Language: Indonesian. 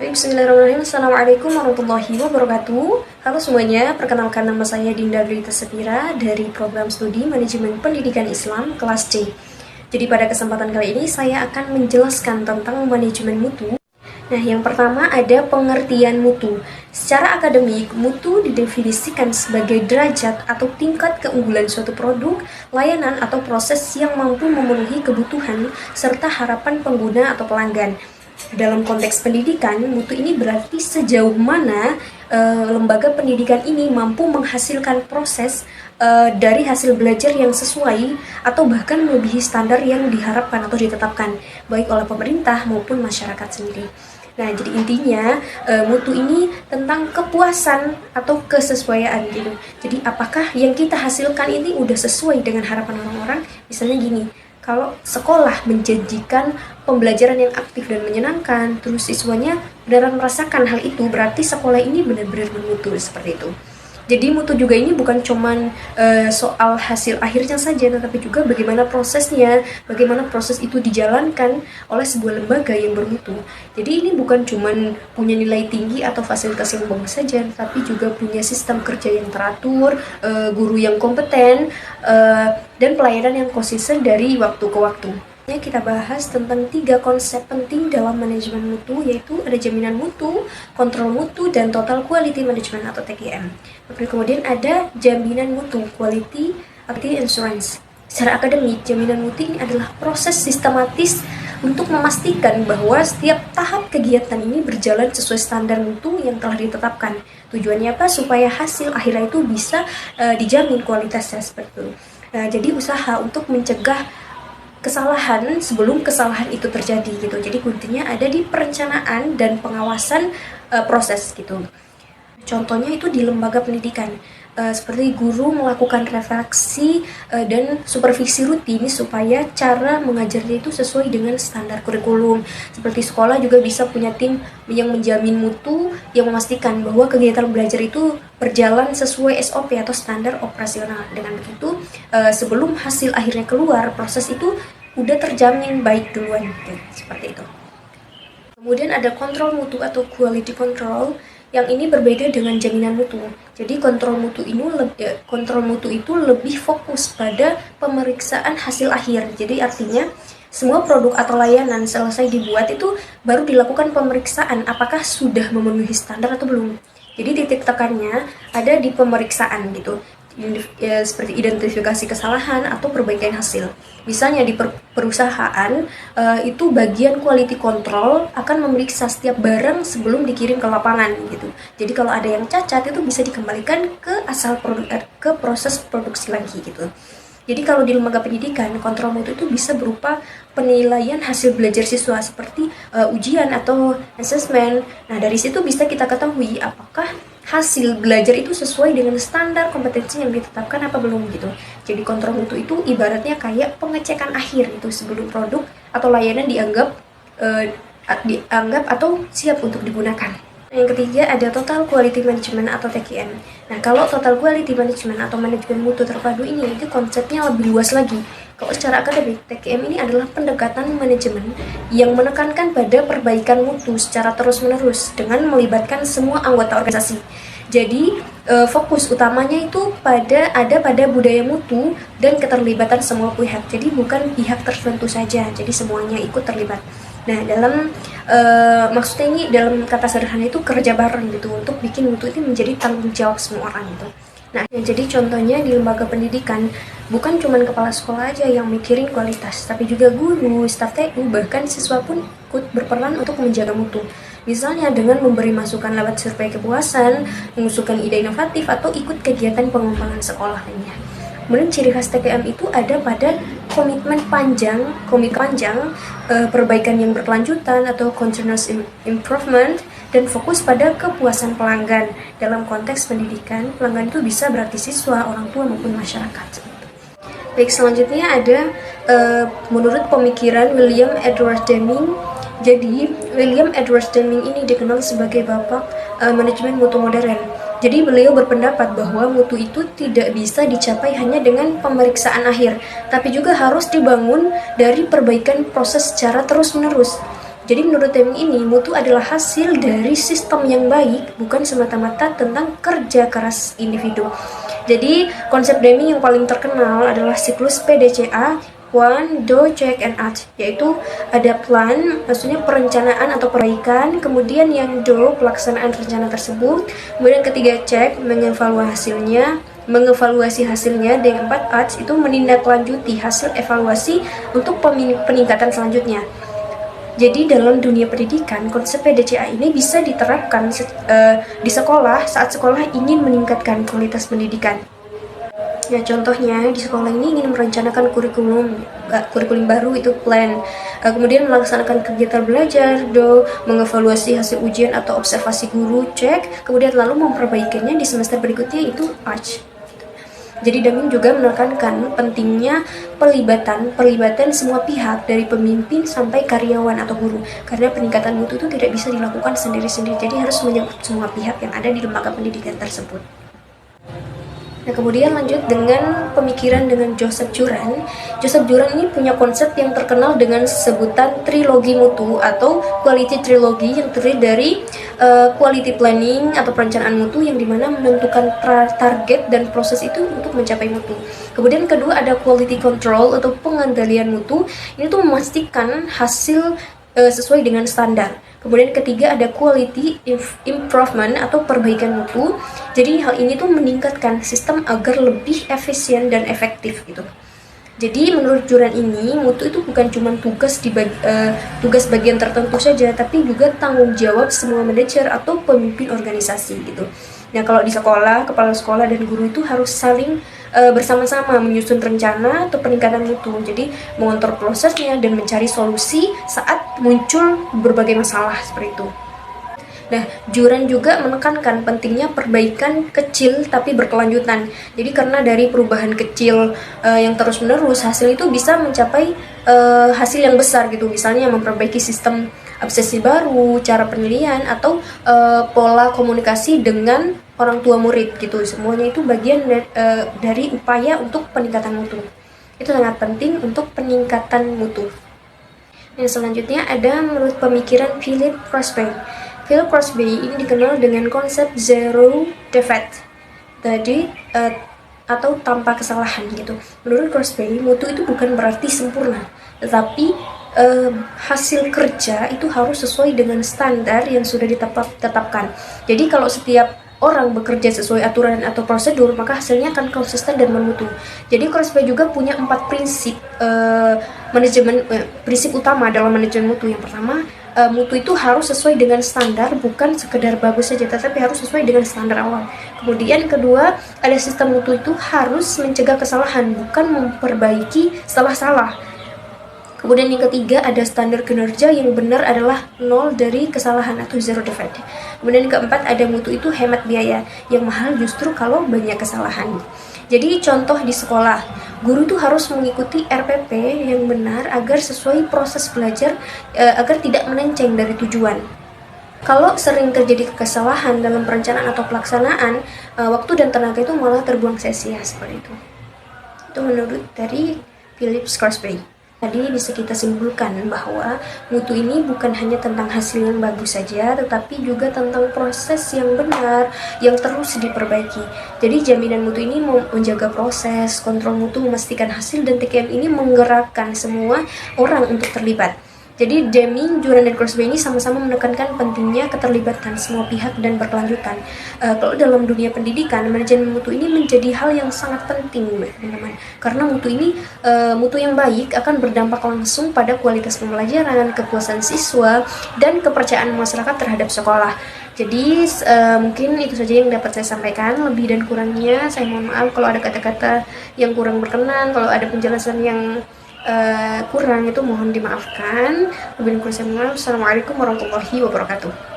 Bismillahirrahmanirrahim. Assalamualaikum warahmatullahi wabarakatuh. Halo semuanya, perkenalkan nama saya Dinda Grita Sepira dari program studi Manajemen Pendidikan Islam kelas C. Jadi pada kesempatan kali ini saya akan menjelaskan tentang manajemen mutu. Nah, yang pertama ada pengertian mutu. Secara akademik, mutu didefinisikan sebagai derajat atau tingkat keunggulan suatu produk, layanan atau proses yang mampu memenuhi kebutuhan serta harapan pengguna atau pelanggan. Dalam konteks pendidikan, mutu ini berarti sejauh mana lembaga pendidikan ini mampu menghasilkan proses dari hasil belajar yang sesuai atau bahkan melebihi standar yang diharapkan atau ditetapkan baik oleh pemerintah maupun masyarakat sendiri. Nah, jadi intinya mutu ini tentang kepuasan atau kesesuaian gitu. Jadi apakah yang kita hasilkan ini udah sesuai dengan harapan orang-orang? Misalnya gini, kalau sekolah menjanjikan pembelajaran yang aktif dan menyenangkan, terus siswanya benar-benar merasakan hal itu, berarti sekolah ini benar-benar bermutu seperti itu. Jadi mutu juga ini bukan cuman soal hasil akhirnya saja, tetapi juga bagaimana prosesnya, bagaimana proses itu dijalankan oleh sebuah lembaga yang bermutu. Jadi ini bukan cuman punya nilai tinggi atau fasilitas yang bagus saja, tapi juga punya sistem kerja yang teratur, guru yang kompeten, dan pelayanan yang konsisten dari waktu ke waktu. Kita bahas tentang 3 konsep penting dalam manajemen mutu, yaitu ada jaminan mutu, kontrol mutu, dan total quality management atau TQM. Kemudian ada jaminan mutu, quality insurance. Secara akademik, jaminan mutu ini adalah proses sistematis untuk memastikan bahwa setiap tahap kegiatan ini berjalan sesuai standar mutu yang telah ditetapkan. Tujuannya apa? Supaya hasil akhirnya itu bisa dijamin kualitasnya seperti itu. Jadi usaha untuk mencegah kesalahan sebelum kesalahan itu terjadi gitu. Jadi kuncinya ada di perencanaan dan pengawasan proses gitu. Contohnya itu di lembaga pendidikan, seperti guru melakukan refleksi dan supervisi rutin supaya cara mengajarnya itu sesuai dengan standar kurikulum. Seperti sekolah juga bisa punya tim yang menjamin mutu, yang memastikan bahwa kegiatan belajar itu berjalan sesuai SOP atau standar operasional. Dengan begitu, sebelum hasil akhirnya keluar, proses itu udah terjamin baik duluan gitu, seperti itu. Kemudian ada kontrol mutu atau quality control, yang ini berbeda dengan jaminan mutu. Jadi kontrol mutu itu lebih fokus pada pemeriksaan hasil akhir. Jadi artinya semua produk atau layanan selesai dibuat itu baru dilakukan pemeriksaan apakah sudah memenuhi standar atau belum. Jadi titik tekannya ada di pemeriksaan gitu. Seperti identifikasi kesalahan atau perbaikan hasil. Misalnya di perusahaan itu bagian quality control akan memeriksa setiap barang sebelum dikirim ke lapangan gitu. Jadi kalau ada yang cacat itu bisa dikembalikan ke asal ke proses produksi lagi gitu. Jadi kalau di lembaga pendidikan, kontrol mutu itu bisa berupa penilaian hasil belajar siswa seperti ujian atau assessment. Nah, dari situ bisa kita ketahui apakah hasil belajar itu sesuai dengan standar kompetensi yang ditetapkan apa belum gitu. Jadi kontrol mutu itu ibaratnya kayak pengecekan akhir itu sebelum produk atau layanan dianggap atau siap untuk digunakan. Yang ketiga ada total quality management atau TQM. Nah, kalau total quality management atau manajemen mutu terpadu ini itu konsepnya lebih luas lagi. Kalau secara akademik, TQM ini adalah pendekatan manajemen yang menekankan pada perbaikan mutu secara terus-menerus dengan melibatkan semua anggota organisasi. Jadi, fokus utamanya itu pada budaya mutu dan keterlibatan semua pihak. Jadi, bukan pihak tertentu saja, jadi semuanya ikut terlibat. Nah, maksudnya ini dalam kata sederhana itu kerja bareng gitu untuk bikin mutu itu menjadi tanggung jawab semua orang gitu. Nah, jadi contohnya di lembaga pendidikan bukan cuma kepala sekolah aja yang mikirin kualitas, tapi juga guru, staf TU, bahkan siswa pun ikut berperan untuk menjaga mutu. Misalnya dengan memberi masukan lewat survei kepuasan, mengusulkan ide inovatif, atau ikut kegiatan pengembangan sekolah lainnya. Kemudian ciri khas TQM itu ada pada komitmen panjang, perbaikan yang berkelanjutan atau continuous improvement, dan fokus pada kepuasan pelanggan. Dalam konteks pendidikan, pelanggan itu bisa berarti siswa, orang tua, maupun masyarakat. Baik, selanjutnya ada menurut pemikiran William Edward Deming. Jadi, William Edward Deming ini dikenal sebagai bapak manajemen mutu modern. Jadi beliau berpendapat bahwa mutu itu tidak bisa dicapai hanya dengan pemeriksaan akhir, tapi juga harus dibangun dari perbaikan proses secara terus-menerus. Jadi menurut Deming ini, mutu adalah hasil dari sistem yang baik, bukan semata-mata tentang kerja keras individu. Jadi konsep Deming yang paling terkenal adalah siklus PDCA, Plan, Do, Check, and Act, yaitu ada plan, maksudnya perencanaan atau perbaikan, kemudian yang Do, pelaksanaan rencana tersebut, kemudian ketiga Check, mengevaluasi hasilnya, dan yang keempat Act itu menindaklanjuti hasil evaluasi untuk peningkatan selanjutnya. Jadi dalam dunia pendidikan, konsep PDCA ini bisa diterapkan di sekolah saat sekolah ingin meningkatkan kualitas pendidikan. Ya, contohnya di sekolah ini ingin merencanakan kurikulum baru, itu plan. Kemudian melaksanakan kegiatan belajar, Do, mengevaluasi hasil ujian atau observasi guru, Check. Kemudian lalu memperbaikinya di semester berikutnya, itu Arch. Jadi Deming juga menekankan pentingnya pelibatan semua pihak dari pemimpin sampai karyawan atau guru, karena peningkatan mutu itu tidak bisa dilakukan sendiri-sendiri, jadi harus menyangkut semua pihak yang ada di lembaga pendidikan tersebut. Nah, kemudian lanjut dengan pemikiran dengan Joseph Juran. Joseph Juran ini punya konsep yang terkenal dengan sebutan trilogi mutu atau quality trilogy, yang terdiri dari quality planning atau perencanaan mutu, yang dimana menentukan target dan proses itu untuk mencapai mutu. Kemudian kedua ada quality control atau pengendalian mutu, ini tuh memastikan hasil sesuai dengan standar. Kemudian ketiga ada quality improvement atau perbaikan mutu. Jadi hal ini tuh meningkatkan sistem agar lebih efisien dan efektif gitu. Jadi menurut Juran ini, mutu itu bukan cuma tugas bagian tertentu saja, tapi juga tanggung jawab semua manajer atau pemimpin organisasi gitu. Nah, kalau di sekolah, kepala sekolah dan guru itu harus saling bersama-sama menyusun rencana atau peningkatan mutu. Jadi mengontrol prosesnya dan mencari solusi saat muncul berbagai masalah seperti itu. Nah, Juran juga menekankan pentingnya perbaikan kecil tapi berkelanjutan. Jadi karena dari perubahan kecil yang terus-menerus, hasil itu bisa mencapai hasil yang besar gitu. Misalnya memperbaiki sistem absensi baru, cara penilaian, atau pola komunikasi dengan orang tua murid gitu. Semuanya itu bagian dari upaya untuk peningkatan mutu. Itu sangat penting untuk peningkatan mutu. Yang selanjutnya ada menurut pemikiran Philip Crosby. Philip Crosby ini dikenal dengan konsep zero defect, tadi atau tanpa kesalahan gitu. Menurut Crosby, mutu itu bukan berarti sempurna, tetapi hasil kerja itu harus sesuai dengan standar yang sudah ditetapkan. Jadi kalau setiap orang bekerja sesuai aturan atau prosedur, maka hasilnya akan konsisten dan bermutu. Jadi Crosby juga punya 4 prinsip prinsip utama dalam manajemen mutu. Yang pertama, mutu itu harus sesuai dengan standar, bukan sekedar bagus saja, tetapi harus sesuai dengan standar awal. Kemudian kedua, ada sistem mutu itu harus mencegah kesalahan, bukan memperbaiki salah-salah. Kemudian yang ketiga, ada standar kinerja yang benar adalah 0 dari kesalahan atau zero defect. Kemudian yang keempat, ada mutu itu hemat biaya, yang mahal justru kalau banyak kesalahan. Jadi contoh di sekolah, guru itu harus mengikuti RPP yang benar agar sesuai proses belajar, agar tidak melenceng dari tujuan. Kalau sering terjadi kesalahan dalam perencanaan atau pelaksanaan, waktu dan tenaga itu malah terbuang sia-sia seperti itu. Itu menurut dari Philip Crosby. Tadi bisa kita simpulkan bahwa mutu ini bukan hanya tentang hasil yang bagus saja, tetapi juga tentang proses yang benar yang terus diperbaiki. Jadi jaminan mutu ini menjaga proses, kontrol mutu, memastikan hasil, dan TKM ini menggerakkan semua orang untuk terlibat. Jadi Deming, Juran, dan Crosby ini sama-sama menekankan pentingnya keterlibatan semua pihak dan berkelanjutan. Kalau dalam dunia pendidikan, manajemen mutu ini menjadi hal yang sangat penting, teman-teman. Karena mutu yang baik akan berdampak langsung pada kualitas pembelajaran, kepuasan siswa, dan kepercayaan masyarakat terhadap sekolah. Jadi mungkin itu saja yang dapat saya sampaikan. Lebih dan kurangnya saya mohon maaf kalau ada kata-kata yang kurang berkenan, kalau ada penjelasan yang kurang itu mohon dimaafkan. Assalamualaikum warahmatullahi wabarakatuh.